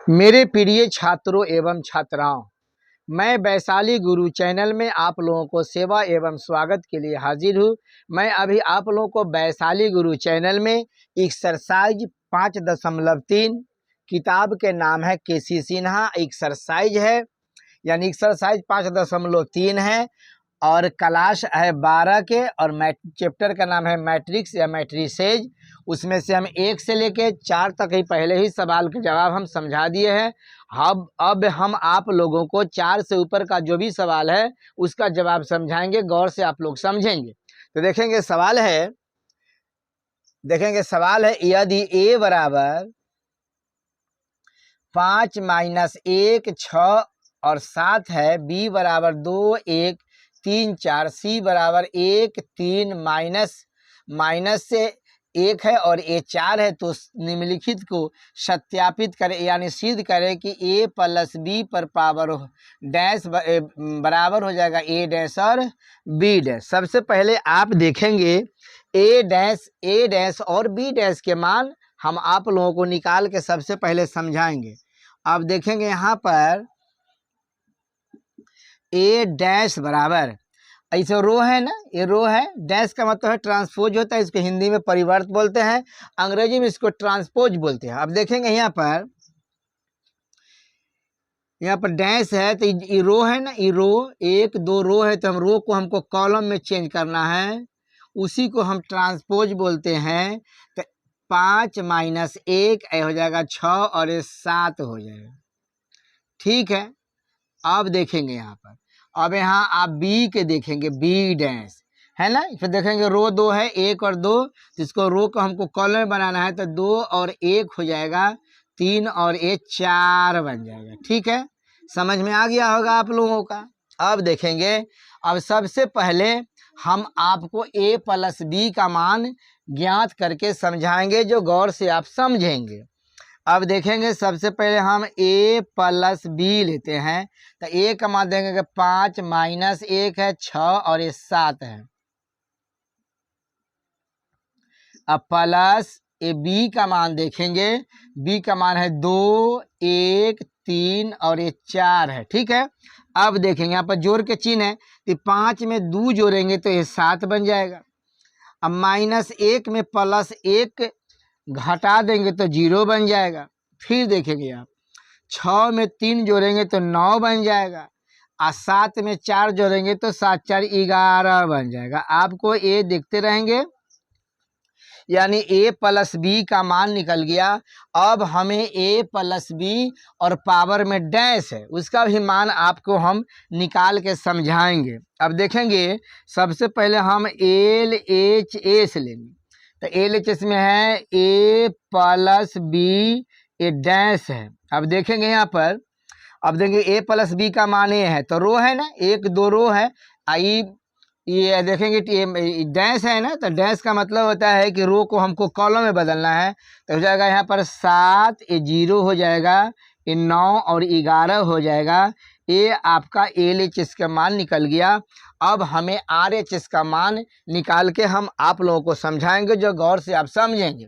मेरे प्रिय छात्रों एवं छात्राओं, मैं वैशाली गुरु चैनल में आप लोगों को सेवा एवं स्वागत के लिए हाजिर हूँ। मैं अभी आप लोगों को वैशाली गुरु चैनल में एक्सरसाइज 5.3 किताब के नाम है केसी सिन्हा एक्सरसाइज है, यानी एक्सरसाइज 5.3 है और क्लास है 12 के और चैप्टर का नाम है मैट्रिक्स या मैट्रिसेज। उसमें से हम 1 से लेके 4 तक ही पहले ही सवाल के जवाब हम समझा दिए हैं। अब हम आप लोगों को 4 से ऊपर का जो भी सवाल है उसका जवाब समझाएंगे, गौर से आप लोग समझेंगे। तो देखेंगे सवाल है यदि a बराबर 5 माइनस 1 6 और 7 है, b बराबर 2 1 3 4, सी बराबर 1 3 माइनस से 1 है और ए 4 है, तो निम्नलिखित को सत्यापित करें यानी सिद्ध करें कि a प्लस बी पर पावर डैश बराबर हो जाएगा a डैश और b डैश। सबसे पहले आप देखेंगे a डैश और b डैश के मान हम आप लोगों को निकाल के सबसे पहले समझाएंगे। अब देखेंगे यहाँ पर a डैश बराबर, ऐसे रो है ना, ये रो है, डैश का मतलब है ट्रांसपोज होता है, इसको हिंदी में परिवर्त बोलते हैं, अंग्रेजी में इसको ट्रांसपोज बोलते हैं। अब देखेंगे यहाँ पर डैश है तो ये रो है ना, ये रो 1 2 रो है, तो हम रो को हमको कॉलम में चेंज करना है, उसी को हम ट्रांसपोज बोलते हैं। तो 5 माइनस 1 हो जाएगा 6 और ये 7 हो जाएगा। ठीक है, अब देखेंगे यहाँ पर, अब यहाँ आप बी के देखेंगे, बी डैश है ना, फिर देखेंगे रो 2 है, 1 और 2, तो इसको रो को हमको कॉलम में बनाना है, तो 2 और 1 हो जाएगा 3 और 1 4 बन जाएगा। ठीक है, समझ में आ गया होगा आप लोगों का। अब देखेंगे, अब सबसे पहले हम आपको a प्लस बी का मान ज्ञात करके समझाएंगे, जो गौर से आप समझेंगे। अब देखेंगे सबसे पहले हम a प्लस बी लेते हैं, तो a का मान देंगे 5 माइनस 1 है 6 और ये 7 है। अब प्लस ए बी का मान देखेंगे, b का मान है 2 1 3 और ये 4 है। ठीक है, अब देखेंगे यहाँ पर जोड़ के चिन्ह है, तो 5 में 2 जोड़ेंगे तो ये 7 बन जाएगा। अब माइनस 1 में प्लस 1 घटा देंगे तो 0 बन जाएगा। फिर देखेंगे आप 6 में 3 जोड़ेंगे तो 9 बन जाएगा, और 7 में 4 जोड़ेंगे तो 7 4 11 बन जाएगा। आपको ये देखते रहेंगे, यानी a प्लस बी का मान निकल गया। अब हमें a प्लस बी और पावर में डैश है उसका भी मान आपको हम निकाल के समझाएंगे। अब देखेंगे सबसे पहले हम LHS लेंगे, तो LHS में है a plus b a dash है। अब देखेंगे यहाँ पर, अब देखेंगे a प्लस बी का मान ये है, तो रो है ना, 1 2 रो है, आई ये देखेंगे डैश है ना, तो डैश का मतलब होता है कि रो को हमको कॉलम में बदलना है, तो हो जाएगा यहाँ पर 7 ये 0 हो जाएगा, ये 9 और 11 हो जाएगा। ये आपका LHS का मान निकल गया। अब हमें RHS का मान निकाल के हम आप लोगों को समझाएंगे, जो गौर से आप समझेंगे।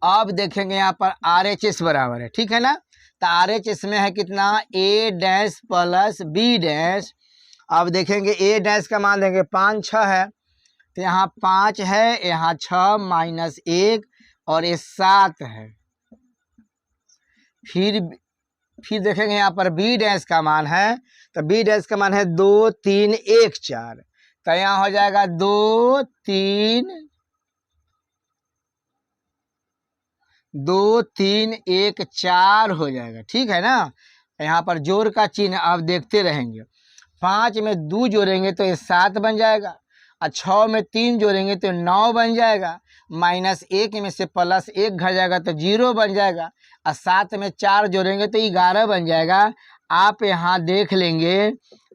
अब देखेंगे यहाँ पर RHS बराबर है, ठीक है ना, तो RHS में है कितना, a dash plus b dash. अब देखेंगे a डैश का मान देंगे 5 6 है, तो यहाँ 5 है, यहाँ 6 माइनस 1 और ये 7 है। फिर देखेंगे यहाँ पर b डैश का मान है, तो b डैश का मान है 2 3 1 4, तो यहाँ हो जाएगा 2 3 1 4 हो जाएगा। ठीक है ना, यहाँ पर जोड़ का चिन्ह आप देखते रहेंगे। 5 में 2 जोड़ेंगे तो ये 7 बन जाएगा, और 6 में 3 जोड़ेंगे तो 9 बन जाएगा, माइनस 1 में से प्लस 1 घट जाएगा तो 0 बन जाएगा, और 7 में 4 जोड़ेंगे तो 11 बन जाएगा। आप यहाँ देख लेंगे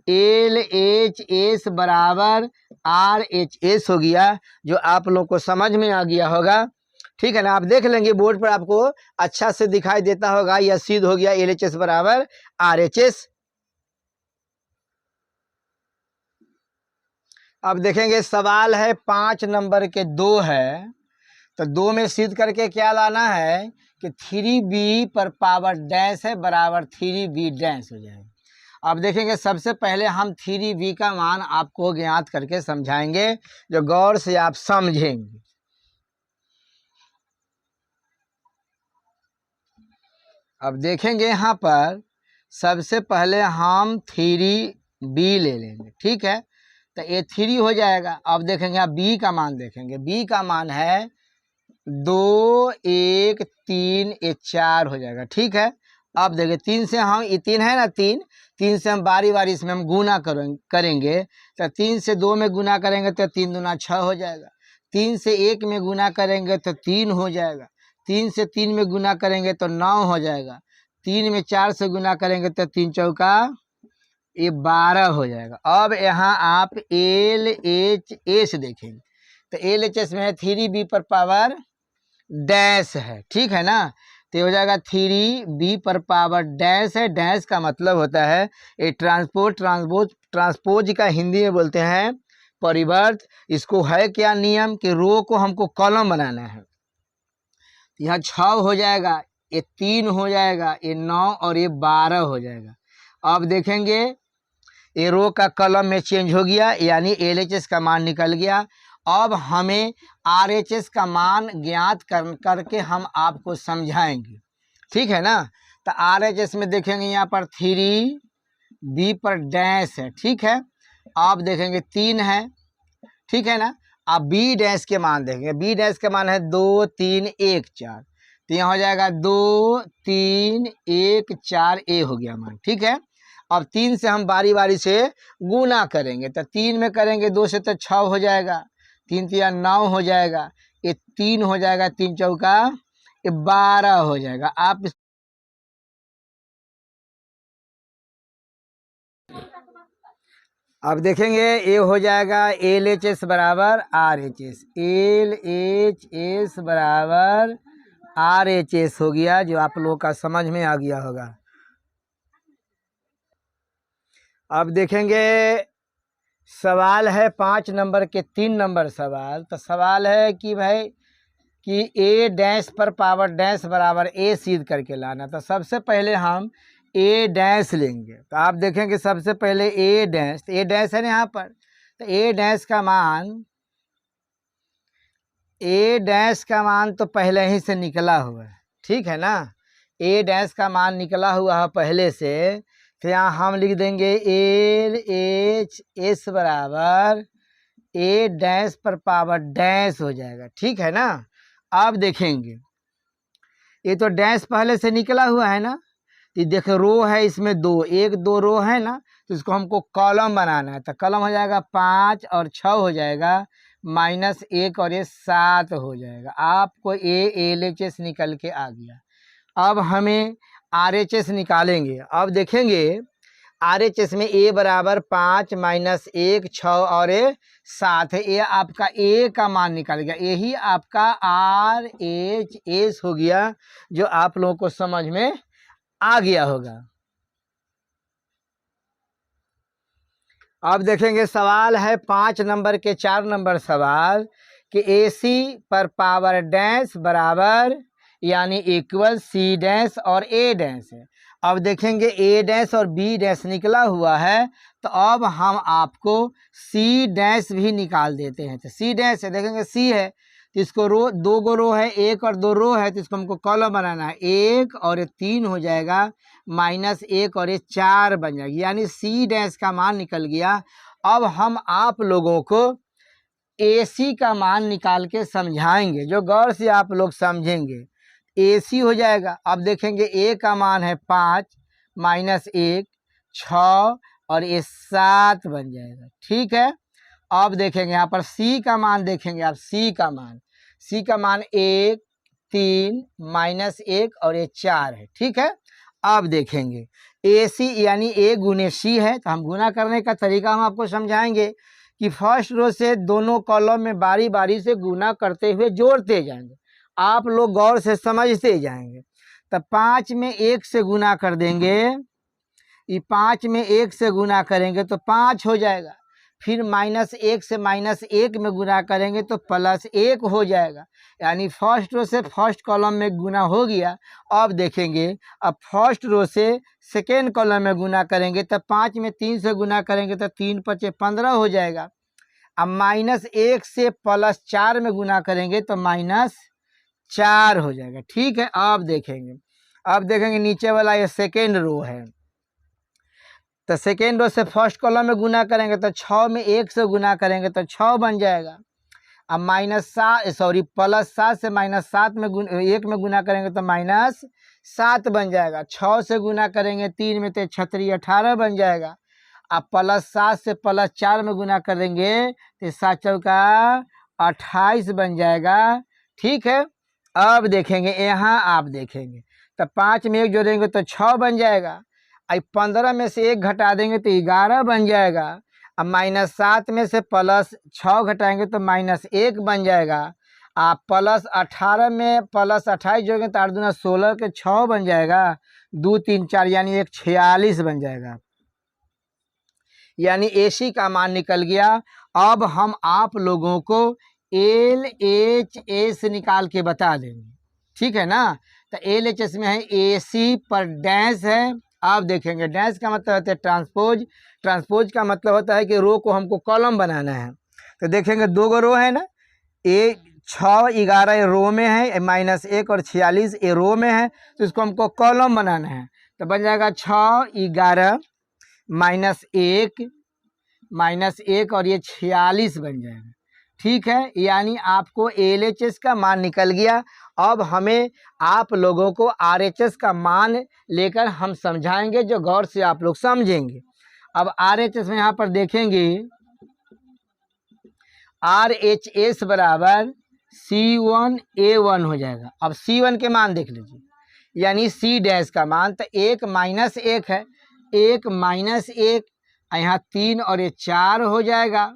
LHS बराबर RHS हो गया, जो आप लोग को समझ में आ गया होगा। ठीक है ना, आप देख लेंगे बोर्ड पर आपको अच्छा से दिखाई देता होगा, यह सिद्ध हो गया LHS बराबर RHS। अब देखेंगे सवाल है 5 नंबर के 2 है, तो 2 में सिद्ध करके क्या लाना है कि 3b पर पावर डैश है बराबर 3b डैश हो जाएगा। अब देखेंगे सबसे पहले हम 3b का मान आपको ज्ञात करके समझाएंगे, जो गौर से आप समझेंगे। अब देखेंगे यहाँ पर सबसे पहले हम 3b ले लेंगे, ठीक है। तो ये 3 हो जाएगा। अब देखेंगे आप b का मान देखेंगे, b का मान है 2 1 3 ये 4 हो जाएगा, ठीक है। अब देखिए 3 से हम, ये 3 है ना, 3 से हम बारी बारी इसमें हम गुना करेंगे। तो 3 से 2 में गुना करेंगे तो 3 दूना 6 हो जाएगा। 3 से 1 में गुना करेंगे तो 3 हो जाएगा। 3 से 3 में गुना करेंगे तो 9 हो जाएगा। 3 में 4 से गुना करेंगे तो 3 चौका ये 12 हो जाएगा। अब यहाँ आप LHS देखेंगे तो LHS में है 3b पर पावर डैश है, ठीक है ना। तो हो जाएगा 3b पर पावर डैश है। डैश का मतलब होता है ये ट्रांसपोज का हिंदी में बोलते हैं परिवर्त। इसको है क्या नियम कि रो को हमको कॉलम बनाना है। यहाँ 6 हो जाएगा, ये 3 हो जाएगा, ये 9 और ये 12 हो जाएगा। अब देखेंगे ये रो का कॉलम में चेंज हो गया, यानी LHS का मान निकल गया। अब हमें RHS का मान ज्ञात करके हम आपको समझाएंगे, ठीक है ना। तो RHS में देखेंगे यहाँ पर 3b पर डैश है, ठीक है। आप देखेंगे 3 है, ठीक है ना। अब b डैश के मान देखेंगे, b डैश के मान है 2 3 1 4। तो यहाँ हो जाएगा 2 3 1 4 ए हो गया मान, ठीक है। अब 3 से हम बारी बारी से गुना करेंगे। तो 3 में करेंगे 2 से तो 6 हो जाएगा, 3 3 9 हो जाएगा, ये 3 हो जाएगा, 3 चौका ये 12 हो जाएगा। आप अब देखेंगे ये हो जाएगा LHS बराबर RHS, LHS बराबर RHS हो गया, जो आप लोगों का समझ में आ गया होगा। अब देखेंगे सवाल है 5 नंबर के 3 नंबर सवाल। तो सवाल है कि भाई कि A डैश पर पावर डैश बराबर A सिद्ध करके लाना। तो सबसे पहले हम A डैश लेंगे। तो आप देखेंगे सबसे पहले A डैश, तो A डैश है ना यहाँ पर। तो A डैश का मान तो पहले ही से निकला हुआ है, ठीक है ना। A डैश का मान निकला हुआ है पहले से। तो यहाँ हम लिख देंगे LHS बराबर A डैश पर पावर डैश हो जाएगा, ठीक है ना। अब देखेंगे ये तो डैश पहले से निकला हुआ है ना। तो देखो रो है इसमें 2, 1 2 रो है ना, तो इसको हमको कॉलम बनाना है। तो कॉलम हो जाएगा 5 और 6 हो जाएगा, -1 और ये 7 हो जाएगा। आपको LHS निकल के आ गया। अब हमें RHS निकालेंगे। अब देखेंगे RHS में A बराबर 5 -1 6 और 7 है। ये आपका A का मान निकल गया, यही आपका RHS हो गया, जो आप लोगों को समझ में आ गया होगा। अब देखेंगे सवाल है 5 नंबर के 4 नंबर सवाल कि AC पर पावर डैश बराबर यानी इक्वल C डैश और A डैश है। अब देखेंगे A डैश और B डैश निकला हुआ है, तो अब हम आपको C डैश भी निकाल देते हैं। तो C डैश है, देखेंगे C है तो इसको रो 2 गो रो है, 1 और 2 रो है, तो इसको हमको कॉलम बनाना है। 1 और 3 हो जाएगा, -1 और 4 बन जाएगी, यानी C डैश का मान निकल गया। अब हम आप लोगों को AC का मान निकाल के समझाएंगे, जो गौर से आप लोग समझेंगे। AC हो जाएगा। अब देखेंगे A का मान है 5 -1 6 और ये 7 बन जाएगा, ठीक है। अब देखेंगे यहाँ पर C का मान देखेंगे आप, C का मान 1 3 -1 और ये 4 है, ठीक है। अब देखेंगे AC यानी A गुने C है, तो हम गुना करने का तरीका हम आपको समझाएंगे कि फर्स्ट रो से दोनों कॉलम में बारी बारी से गुना करते हुए जोड़ते जाएंगे, आप लोग गौर से समझते जाएंगे। तब 5 में 1 से गुना कर देंगे, ये 5 में 1 से गुना करेंगे तो 5 हो जाएगा। फिर -1 से -1 में गुना करेंगे तो +1 हो जाएगा, यानी फर्स्ट रो से फर्स्ट कॉलम में गुना हो गया। अब देखेंगे, अब फर्स्ट रो से सेकेंड कॉलम में गुना करेंगे तो 5 में 3 से गुना करेंगे तो 3 × 5 = 15 हो जाएगा। अब -1 से +4 में गुना करेंगे तो -4 हो जाएगा। ठीक है, अब देखेंगे नीचे वाला ये सेकेंड रो है, तो सेकेंड रो से फर्स्ट कॉलम में गुना करेंगे तो 6 में 1 से गुना करेंगे तो 6 बन जाएगा। अब +7 से -7 में 1 में गुना करेंगे तो -7 बन जाएगा। 6 से गुना करेंगे 3 में तो 6 × 18 बन जाएगा। अब +7 से +4 में गुना करेंगे तो 7 चौका 28 बन जाएगा। ठीक है, अब देखेंगे यहाँ, आप देखेंगे तो 5 में 1 जोड़ेंगे तो 6 बन जाएगा। अब 15 में से 1 घटा देंगे तो 11 बन जाएगा। अब -7 में से +6 घटाएंगे तो -1 बन जाएगा। आप +18 में +28 जोड़ेंगे तो 8 दूना 16 के 6 बन जाएगा। 2 3 4 यानी 46 बन जाएगा, यानी AC का मान निकल गया। अब हम आप लोगों को LHS निकाल के बता देंगे, ठीक है ना। तो LHS में है AC पर डैश है। आप देखेंगे डैश का मतलब होता है ट्रांसपोज, ट्रांसपोज का मतलब होता है कि रो को हमको कॉलम बनाना है। तो देखेंगे 2 गो रो है ना, 6 11 रो में है, -1 और 46 ये रो में है, तो इसको हमको कॉलम बनाना है। तो बन जाएगा 6 11 -1 और ये 46 बन जाएगा। ठीक है, यानी आपको LHS का मान निकल गया। अब हमें आप लोगों को RHS का मान लेकर हम समझाएंगे, जो गौर से आप लोग समझेंगे। अब RHS में यहाँ पर देखेंगे, RHS बराबर C1A1 हो जाएगा। अब C1 के मान देख लीजिए, यानी C डैश का मान, तो 1 - 1 है, 1 - 1 यहाँ 3 और ये 4 हो जाएगा।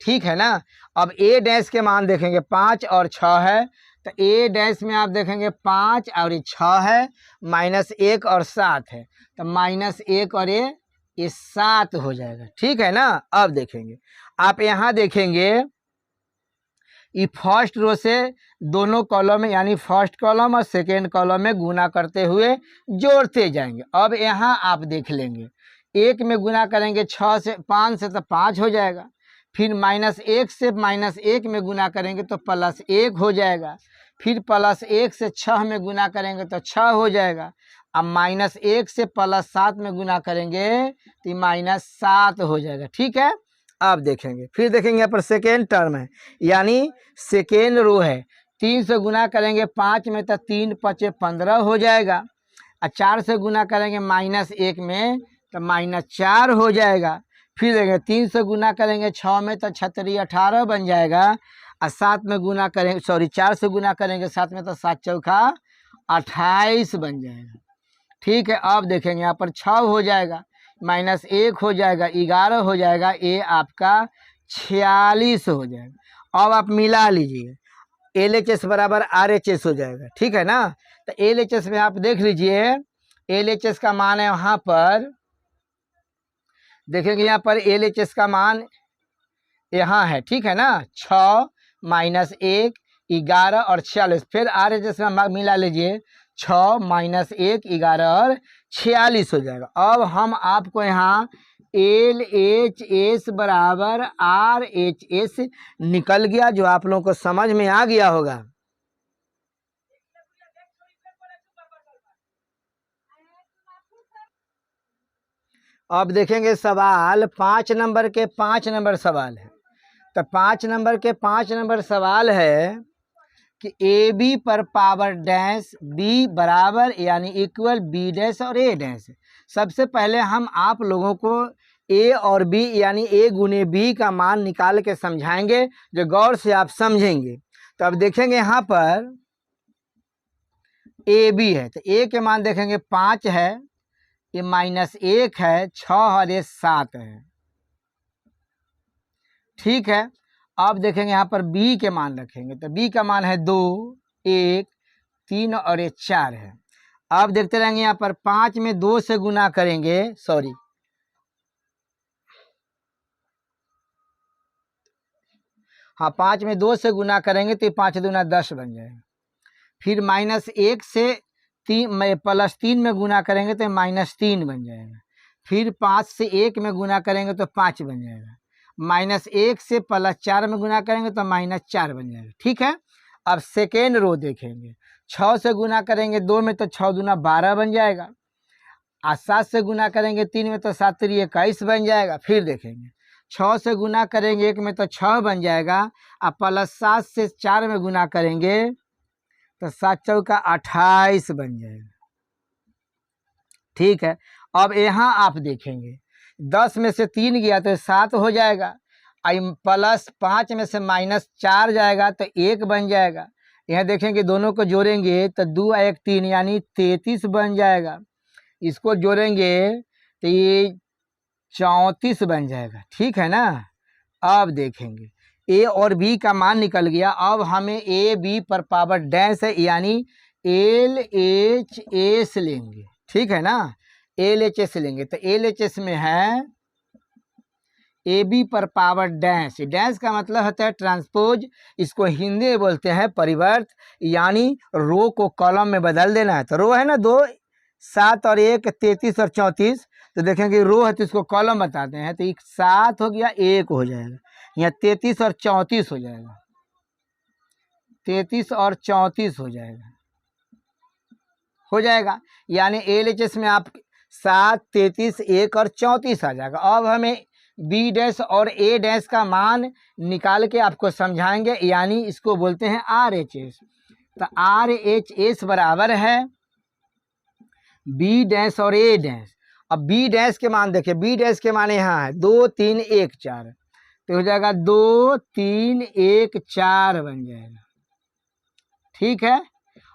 ठीक है ना। अब A डैश के मान देखेंगे, 5 और 6 है, तो A डैश में आप देखेंगे 5 और ये 6 है, -1 और 7 है, तो -1 और ये 7 हो जाएगा। ठीक है ना। अब देखेंगे, आप यहाँ देखेंगे ये फर्स्ट रो से दोनों कॉलम में, यानी फर्स्ट कॉलम और सेकेंड कॉलम में गुना करते हुए जोड़ते जाएंगे। अब यहाँ आप देख लेंगे, 1 में गुना करेंगे 5 से तो 5 हो जाएगा। फिर -1 से -1 में गुना करेंगे तो +1 हो जाएगा। फिर +1 से 6 में गुना करेंगे तो 6 हो जाएगा। अब -1 से +7 में गुना करेंगे तो -7 हो जाएगा। ठीक है, अब देखेंगे, फिर देखेंगे यहाँ पर सेकेंड टर्म है, यानी सेकेंड रो है। 3 से गुना करेंगे 5 में तो 3 × 5 = 15 हो जाएगा। और 4 से गुना करेंगे -1 में तो -4 हो जाएगा। फिर देखेंगे 3 से गुना करेंगे 6 में तो 6 × 3 = 18 बन जाएगा। और 7 में गुना करेंगे, 4 से गुना करेंगे 7 में तो 7 चौका 28 बन जाएगा। ठीक है, अब देखेंगे यहाँ पर 6 हो जाएगा, -1 हो जाएगा, 11 हो जाएगा, ये आपका 46 हो जाएगा। अब आप मिला लीजिए, LHS बराबर RHS हो जाएगा। ठीक है ना। तो LHS में आप देख लीजिए, LHS का मान है वहाँ पर, देखेंगे यहाँ पर LHS का मान यहाँ है। ठीक है ना, 6 -1 11 और 46। फिर RHS में मिला लीजिए, 6 -1 11 और 46 हो जाएगा। अब हम आपको यहाँ LHS बराबर RHS निकल गया, जो आप लोगों को समझ में आ गया होगा। अब देखेंगे सवाल 5 नंबर के 5 नंबर सवाल है। तो 5 नंबर के 5 नंबर सवाल है कि AB पर पावर डैश B बराबर यानी इक्वल B डैश और A डैश। सबसे पहले हम आप लोगों को A और B यानी A गुने B का मान निकाल के समझाएंगे, जो गौर से आप समझेंगे। तो अब देखेंगे यहाँ पर AB है, तो A के मान देखेंगे 5 है, ये -1 है, 6 और ये 7 है। ठीक है, अब देखेंगे यहाँ पर B के मान रखेंगे, तो B का मान है 2 1 3 और ये 4 है। अब देखते रहेंगे यहाँ पर 5 में 2 से गुना करेंगे, हाँ 5 में 2 से गुना करेंगे तो 5 दूना 10 बन जाएगा। फिर -1 से 3 में +3 में गुना करेंगे तो -3 बन जाएगा। फिर 5 से 1 में गुना करेंगे तो 5 बन जाएगा। -1 से +4 में गुना करेंगे तो -4 बन जाएगा। ठीक है। अब सेकेंड रो देखेंगे। 6 से गुना करेंगे 2 में तो 6 दूना 12 बन जाएगा। और 7 से गुना करेंगे 3 में तो 7 3 21 बन जाएगा। फिर देखेंगे 6 से गुना करेंगे 1 में तो 6 बन जाएगा। और +7 से 4 में गुना करेंगे तो 7 चौका 28 बन जाएगा। ठीक है। अब यहाँ आप देखेंगे 10 में से 3 गया तो 7 हो जाएगा। +5 में से -4 जाएगा तो 1 बन जाएगा। यहाँ देखेंगे दोनों को जोड़ेंगे तो 2 1 3 यानी 33 बन जाएगा। इसको जोड़ेंगे तो ये 34 बन जाएगा। ठीक है ना। अब देखेंगे ए और बी का मान निकल गया। अब हमें ए बी पर पावर डैश है यानी LHS लेंगे। ठीक है ना। LHS लेंगे तो LHS में है ए बी पर पावर डैश। डैश का मतलब होता है ट्रांसपोज। इसको हिंदी में बोलते हैं परिवर्त, यानी रो को कॉलम में बदल देना है। तो रो है ना 2 7 और 1 33 और 34, तो देखेंगे रो है तो इसको कॉलम बताते हैं। तो 7 हो गया 1 हो जाएगा। यहाँ 33 और 34 हो जाएगा। 33 और 34 हो जाएगा यानी LHS में आप 7 33 1 और 34 आ जाएगा। अब हमें बी डैश और ए डैश का मान निकाल के आपको समझाएंगे, यानी इसको बोलते हैं RHS। तो RHS बराबर है बी डैश और ए डैश। अब बी डैश के मान देखिए, बी डैश के मान यहाँ है 2 3 1 4, तो हो जाएगा 2 3 1 4 बन जाएगा। ठीक है।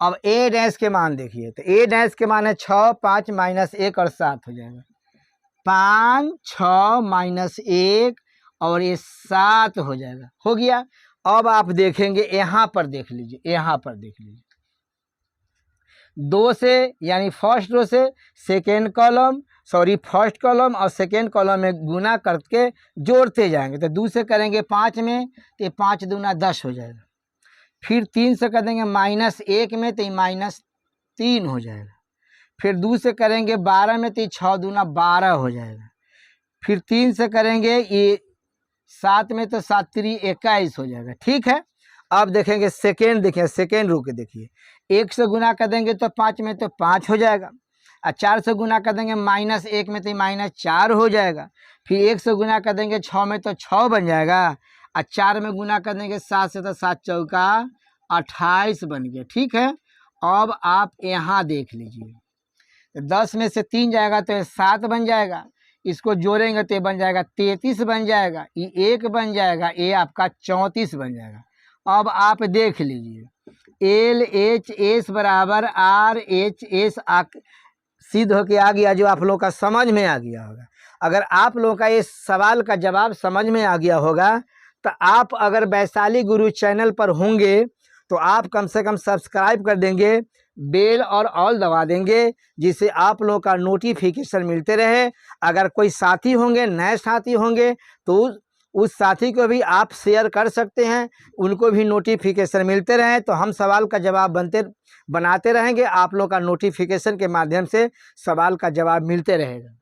अब ए डैश के मान देखिए, तो ए डैश के मान है 6 5 -1 और 7 हो जाएगा। 5 6 -1 और ये 7 हो जाएगा। हो गया। अब आप देखेंगे यहाँ पर देख लीजिए, यहाँ पर देख लीजिए 2 से यानी फर्स्ट रो से सेकेंड कॉलम फर्स्ट कॉलम और सेकेंड कॉलम में गुना करके जोड़ते जाएंगे। तो 2 से करेंगे 5 में तो 5 दूना 10 हो जाएगा। फिर 3 से कर देंगे -1 में तो -3 हो जाएगा। फिर 2 से करेंगे 12 में तो 6 दूना 12 हो जाएगा। फिर 3 से करेंगे ये 7 में तो 7 3 21 हो जाएगा। ठीक है। अब देखेंगे सेकेंड, देखिए सेकेंड रो के देखिए 1 से गुना कर देंगे तो 5 में तो 5 हो जाएगा। और 4 से गुना कर देंगे -1 में तो -4 हो जाएगा। फिर 1 से गुना कर देंगे 6 में तो 6 बन जाएगा। और 4 में गुना कर देंगे 7 से तो 7 चौका 28 बन गया। ठीक है। अब आप यहाँ देख लीजिए 10 में से 3 जाएगा तो 7 बन जाएगा। इसको जोड़ेंगे तो बन जाएगा 33 बन जाएगा। ये 1 बन जाएगा, ये आपका 34 बन जाएगा। अब आप देख लीजिए LHS बराबर RHS सिद्ध होके आ गया, जो आप लोगों का समझ में आ गया होगा। अगर आप लोगों का ये सवाल का जवाब समझ में आ गया होगा तो आप अगर वैशाली गुरु चैनल पर होंगे तो आप कम से कम सब्सक्राइब कर देंगे, बेल और ऑल दबा देंगे, जिससे आप लोगों का नोटिफिकेशन मिलते रहे। अगर कोई साथी होंगे, नए साथी होंगे तो उस साथी को भी आप शेयर कर सकते हैं, उनको भी नोटिफिकेशन मिलते रहे। तो हम सवाल का जवाब बनाते रहेंगे, आप लोग का नोटिफिकेशन के माध्यम से सवाल का जवाब मिलते रहेगा।